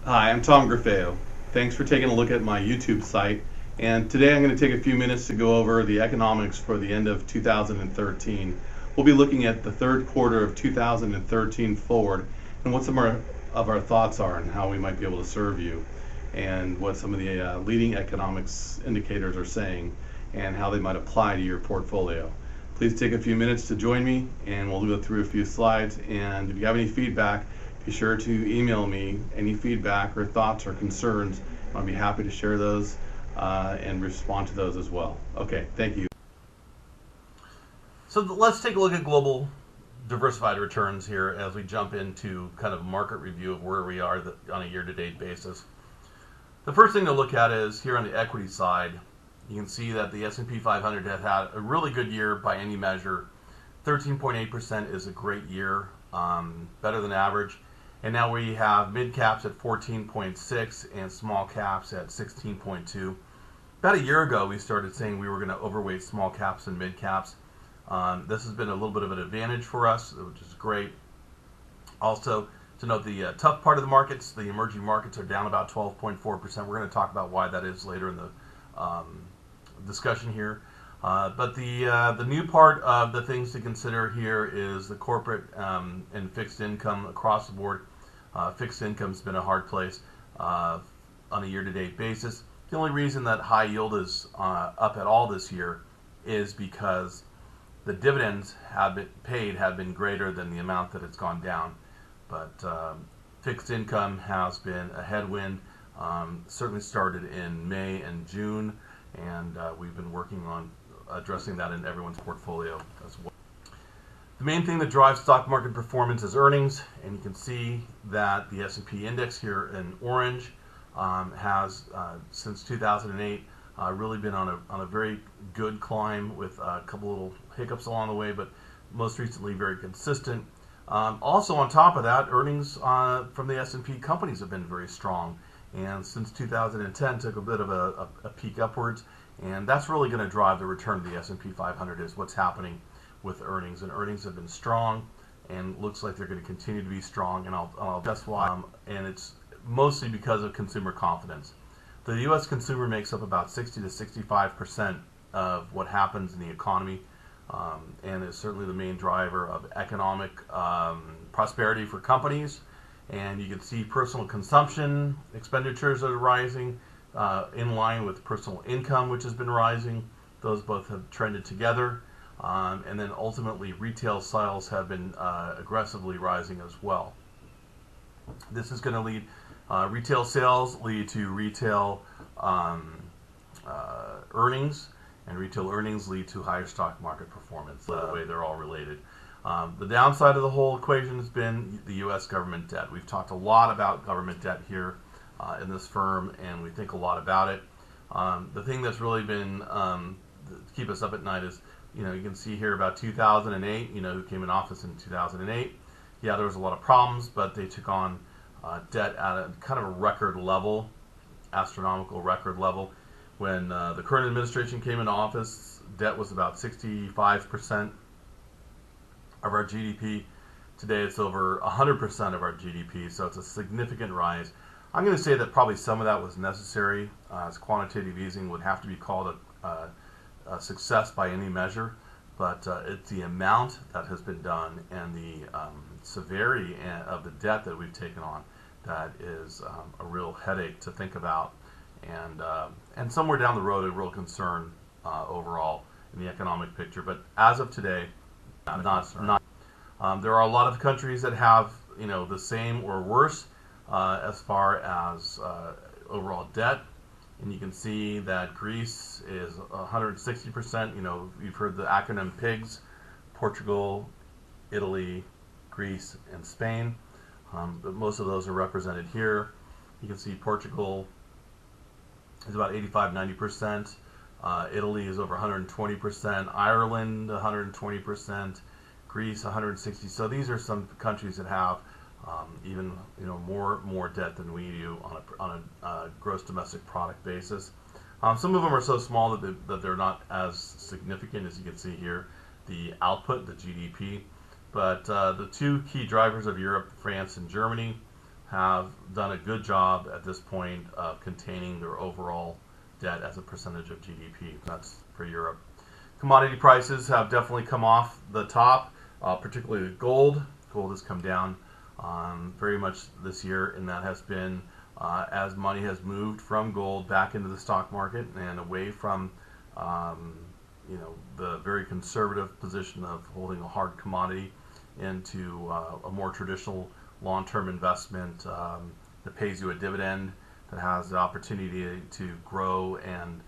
Hi, I'm Tom Griffeo. Thanks for taking a look at my YouTube site. And today I'm going to take a few minutes to go over the economics for the end of 2013. We'll be looking at the third quarter of 2013 forward and what some of our thoughts are and how we might be able to serve you and what some of the leading economics indicators are saying and how they might apply to your portfolio. Please take a few minutes to join me and we'll go through a few slides. And if you have any feedback, be sure to email me any feedback or thoughts or concerns. I'll be happy to share those and respond to those as well. Okay, thank you. So let's take a look at global diversified returns here as we jump into kind of market review of where we are on a year-to-date basis. The first thing to look at is here on the equity side. You can see that the S&P 500 has had a really good year by any measure. 13.8% is a great year, better than average. And now we have mid caps at 14.6 and small caps at 16.2. About a year ago, we started saying we were going to overweight small caps and mid caps. This has been a little bit of an advantage for us, which is great. Also, to note the tough part of the markets, the emerging markets are down about 12.4%. We're going to talk about why that is later in the discussion here. But the new part of the things to consider here is the corporate and fixed income across the board. Fixed income's been a hard place on a year-to-date basis. The only reason that high yield is up at all this year is because the dividends have been greater than the amount that it's gone down. But fixed income has been a headwind. Certainly started in May and June, and we've been working on addressing that in everyone's portfolio as well. The main thing that drives stock market performance is earnings, and you can see that the S&P index here in orange has, since 2008, really been on a very good climb with a couple little hiccups along the way, but most recently very consistent. Also on top of that, earnings from the S&P companies have been very strong, and since 2010 took a bit of a peak upwards, and that's really going to drive the return of the S&P 500 is what's happening with earnings, and earnings have been strong and looks like they're going to continue to be strong, and I'll guess why. And it's mostly because of consumer confidence. The U.S. consumer makes up about 60 to 65% of what happens in the economy, and is certainly the main driver of economic prosperity for companies. And you can see personal consumption expenditures are rising in line with personal income, which has been rising. Those both have trended together. And then ultimately retail sales have been aggressively rising as well. This is going to lead retail sales lead to retail earnings, and retail earnings lead to higher stock market performance. The way they're all related. The downside of the whole equation has been the U.S. government debt. We've talked a lot about government debt here in this firm, and we think a lot about it. The thing that's really been to keep us up at night is, you can see here about 2008, who came in office in 2008. Yeah, there was a lot of problems, but they took on debt at a kind of a record level, astronomical record level. When the current administration came into office, debt was about 65% of our GDP. Today it's over 100% of our GDP, so it's a significant rise. I'm going to say that probably some of that was necessary, as quantitative easing would have to be called a success by any measure, but it's the amount that has been done and the severity of the debt that we've taken on that is a real headache to think about, and somewhere down the road a real concern overall in the economic picture. But as of today, not. There are a lot of countries that have the same or worse as far as overall debt. And you can see that Greece is 160%. You've heard the acronym PIGS: Portugal, Italy, Greece, and Spain. But most of those are represented here. You can see Portugal is about 85-90%. Italy is over 120%. Ireland 120%. Greece 160%. So these are some countries that have even more debt than we do on a gross domestic product basis. Some of them are so small that they're not as significant as you can see here, the output, the GDP. But the two key drivers of Europe, France and Germany, have done a good job at this point of containing their overall debt as a percentage of GDP. That's for Europe. Commodity prices have definitely come off the top, particularly gold. Gold has come down very much this year, and that has been as money has moved from gold back into the stock market and away from the very conservative position of holding a hard commodity into a more traditional long-term investment that pays you a dividend, that has the opportunity to grow and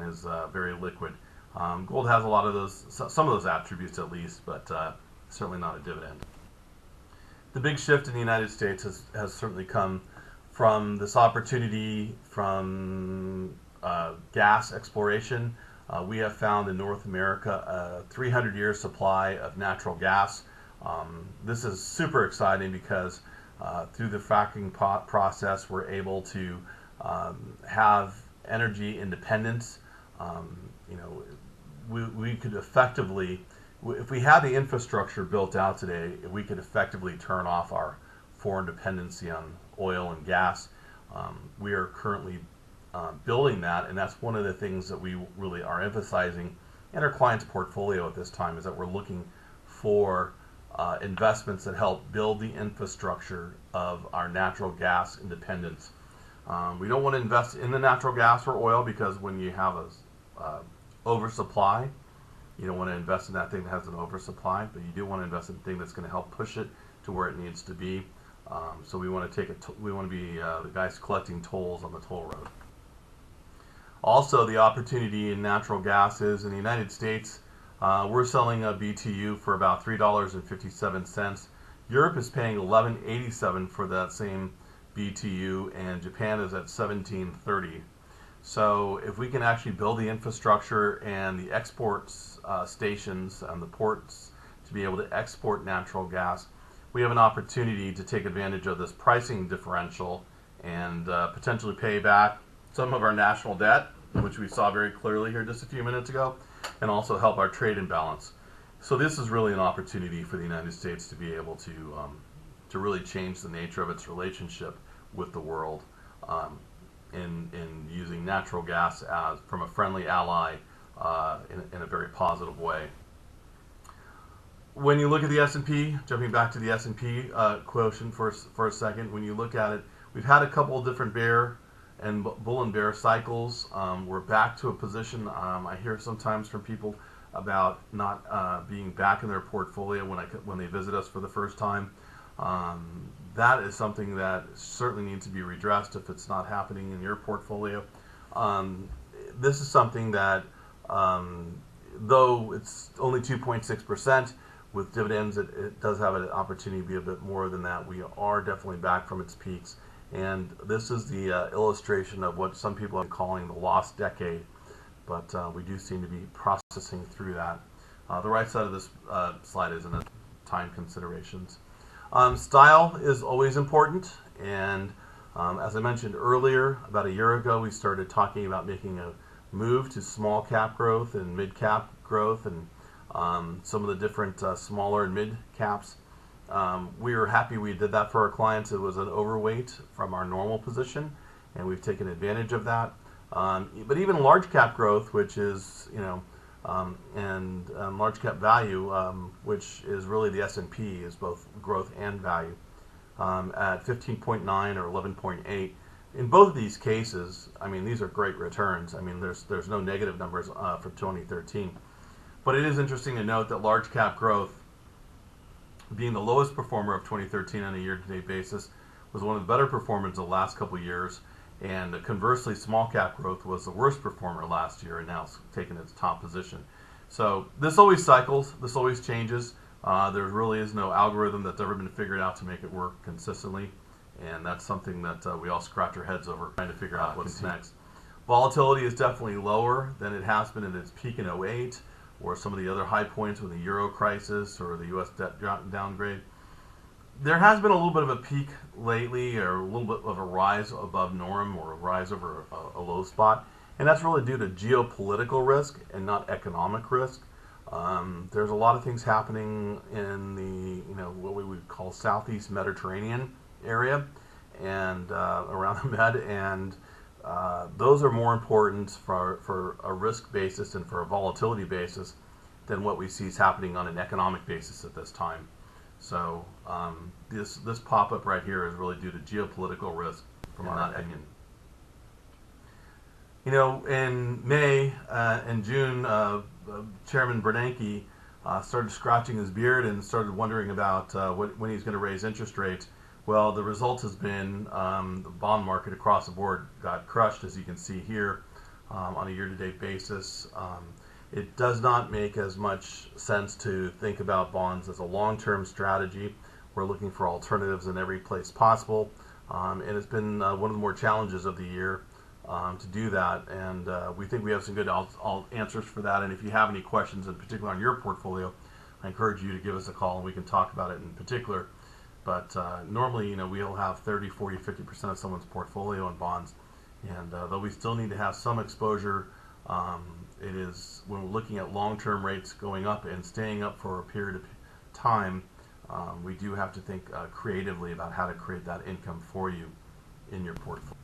is very liquid. Gold has a lot of those, some of those attributes at least, but certainly not a dividend. The big shift in the United States has certainly come from this opportunity from gas exploration. We have found in North America a 300-year supply of natural gas. This is super exciting because through the fracking process, we're able to have energy independence. We could effectively, if we had the infrastructure built out today, we could effectively turn off our foreign dependency on oil and gas. We are currently building that, and that's one of the things that we really are emphasizing in our clients' portfolio at this time, is that we're looking for investments that help build the infrastructure of our natural gas independence. We don't want to invest in the natural gas or oil, because when you have a oversupply, you don't want to invest in that thing that has an oversupply, but you do want to invest in a thing that's going to help push it to where it needs to be. So we want to we want to be the guys collecting tolls on the toll road. Also, the opportunity in natural gas is in the United States, we're selling a BTU for about $3.57. Europe is paying $11.87 for that same BTU, and Japan is at $17.30. So if we can actually build the infrastructure and the export stations and the ports to be able to export natural gas, we have an opportunity to take advantage of this pricing differential and potentially pay back some of our national debt, which we saw very clearly here just a few minutes ago, and also help our trade imbalance. So this is really an opportunity for the United States to be able to really change the nature of its relationship with the world in using natural gas as from a friendly ally in a very positive way. When you look at the S&P, jumping back to the S&P quotient for a second, when you look at it, we've had a couple of different bear and bull and bear cycles. We're back to a position. I hear sometimes from people about not being back in their portfolio when they visit us for the first time. That is something that certainly needs to be redressed if it's not happening in your portfolio. This is something that, though it's only 2.6%, with dividends, it does have an opportunity to be a bit more than that. We are definitely back from its peaks. And this is the illustration of what some people are calling the lost decade. But we do seem to be processing through that. The right side of this slide is in the time considerations. Style is always important. And as I mentioned earlier, about a year ago, we started talking about making a move to small cap growth and mid cap growth, and some of the different smaller and mid caps. We were happy we did that for our clients. It was an overweight from our normal position, and we've taken advantage of that. But even large cap growth, which is, and large cap value, which is really the S&P, is both growth and value, at 15.9 or 11.8. In both of these cases, I mean, these are great returns. I mean, there's no negative numbers for 2013. But it is interesting to note that large cap growth, being the lowest performer of 2013 on a year-to-date basis, was one of the better performers the last couple of years. And conversely, small cap growth was the worst performer last year, and now it's taken its top position. So this always cycles. This always changes. There really is no algorithm that's ever been figured out to make it work consistently. And that's something that we all scratch our heads over, trying to figure out what's next. Volatility is definitely lower than it has been at its peak in 08, or some of the other high points with the Euro crisis or the U.S. debt downgrade. There has been a little bit of a peak lately, or a little bit of a rise above norm, or a rise over a low spot, and that's really due to geopolitical risk and not economic risk. There's a lot of things happening in the, what we would call Southeast Mediterranean area and around the Med, and those are more important for a risk basis and for a volatility basis than what we see is happening on an economic basis at this time. So this pop-up right here is really due to geopolitical risk, from our opinion. In May and June, Chairman Bernanke started scratching his beard and started wondering about when he's going to raise interest rates. Well, the result has been the bond market across the board got crushed, as you can see here, on a year-to-date basis. It does not make as much sense to think about bonds as a long-term strategy. We're looking for alternatives in every place possible, and it's been one of the more challenges of the year to do that, and we think we have some good answers for that. And if you have any questions in particular on your portfolio, I encourage you to give us a call and we can talk about it in particular. But normally, we'll have 30, 40, 50% of someone's portfolio in bonds, and though we still need to have some exposure, it is, when we're looking at long-term rates going up and staying up for a period of time, we do have to think creatively about how to create that income for you in your portfolio.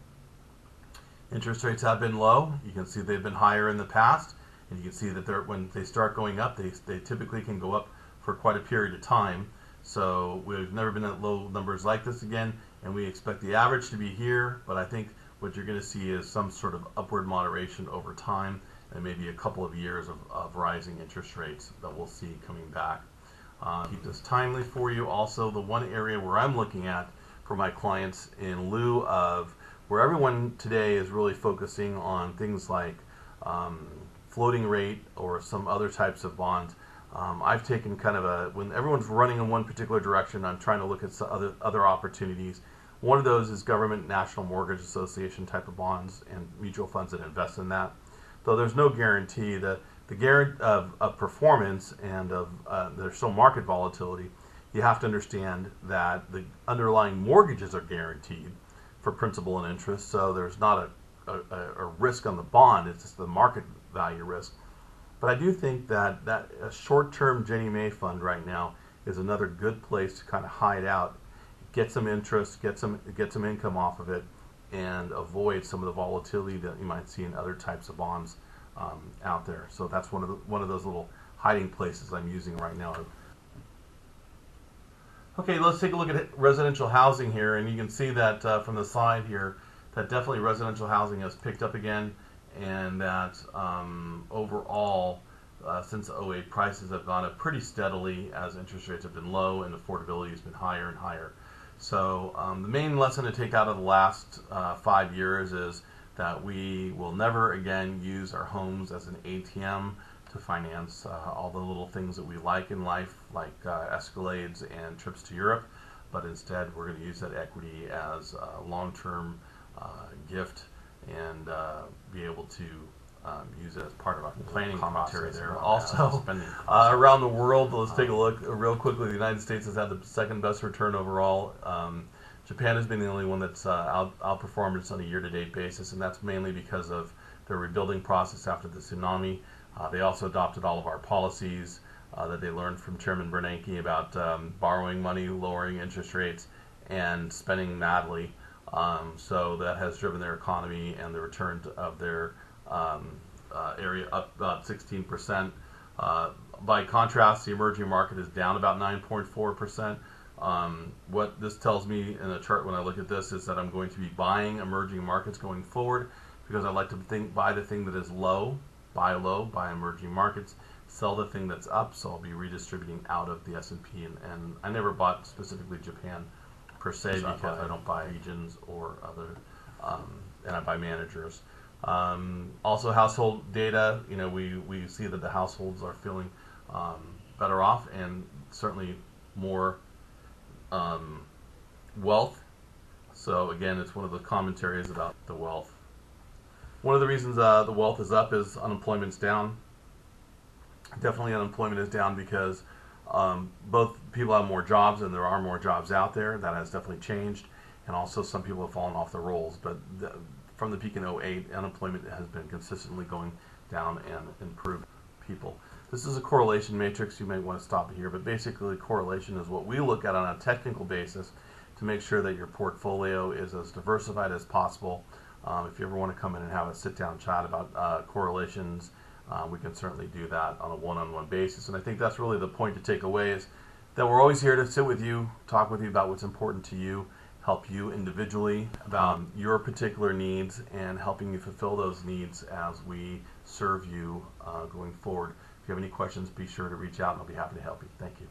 Interest rates have been low. You can see they've been higher in the past, and you can see that when they start going up, they typically can go up for quite a period of time. So we've never been at low numbers like this again, and we expect the average to be here, but I think what you're going to see is some sort of upward moderation over time, and maybe a couple of years of rising interest rates that we'll see coming back. Keep this timely for you. Also, the one area where I'm looking at for my clients, in lieu of where everyone today is really focusing on things like floating rate or some other types of bonds, I've taken kind of when everyone's running in one particular direction, I'm trying to look at some other opportunities. One of those is government National Mortgage Association type of bonds and mutual funds that invest in that. Though there's no guarantee that the guarantee of performance and of there's still market volatility, you have to understand that the underlying mortgages are guaranteed for principal and interest, so there's not a risk on the bond, it's just the market value risk. But I do think that a short-term Ginnie Mae fund right now is another good place to kind of hide out, get some interest, get some income off of it, and avoid some of the volatility that you might see in other types of bonds out there. So that's one of those little hiding places I'm using right now. Okay, let's take a look at residential housing here, and you can see that from the slide here that definitely residential housing has picked up again, and that overall since '08 prices have gone up pretty steadily as interest rates have been low and affordability has been higher and higher. So the main lesson to take out of the last 5 years is that we will never again use our homes as an ATM to finance all the little things that we like in life, like Escalades and trips to Europe, but instead we're going to use that equity as a long-term gift and be able to use it as part of our planning commentary there. Also, around the world, let's take a look real quickly. The United States has had the second best return overall. Japan has been the only one that's outperformed us on a year-to-date basis, and that's mainly because of their rebuilding process after the tsunami. They also adopted all of our policies that they learned from Chairman Bernanke about borrowing money, lowering interest rates, and spending madly. So that has driven their economy and the return of their area up about 16%. By contrast, the emerging market is down about 9.4%. What this tells me in a chart when I look at this is that I'm going to be buying emerging markets going forward, because I like to buy the thing that is low, buy low, buy emerging markets, sell the thing that's up, so I'll be redistributing out of the S&P, and I never bought specifically Japan per se because I don't buy regions or other, and I buy managers. Also, household data, we see that the households are feeling better off and certainly more wealth. So again, it's one of the commentaries about the wealth. One of the reasons the wealth is up is unemployment's down. Definitely unemployment is down because both people have more jobs and there are more jobs out there. That has definitely changed. And also some people have fallen off the rolls. But from the peak in '08, unemployment has been consistently going down and improved people. This is a correlation matrix. You might want to stop it here, but basically correlation is what we look at on a technical basis to make sure that your portfolio is as diversified as possible. If you ever want to come in and have a sit-down chat about correlations, we can certainly do that on a one-on-one basis. And I think that's really the point to take away, is that we're always here to sit with you, talk with you about what's important to you, help you individually about your particular needs, and helping you fulfill those needs as we serve you going forward. If you have any questions, be sure to reach out and I'll be happy to help you. Thank you.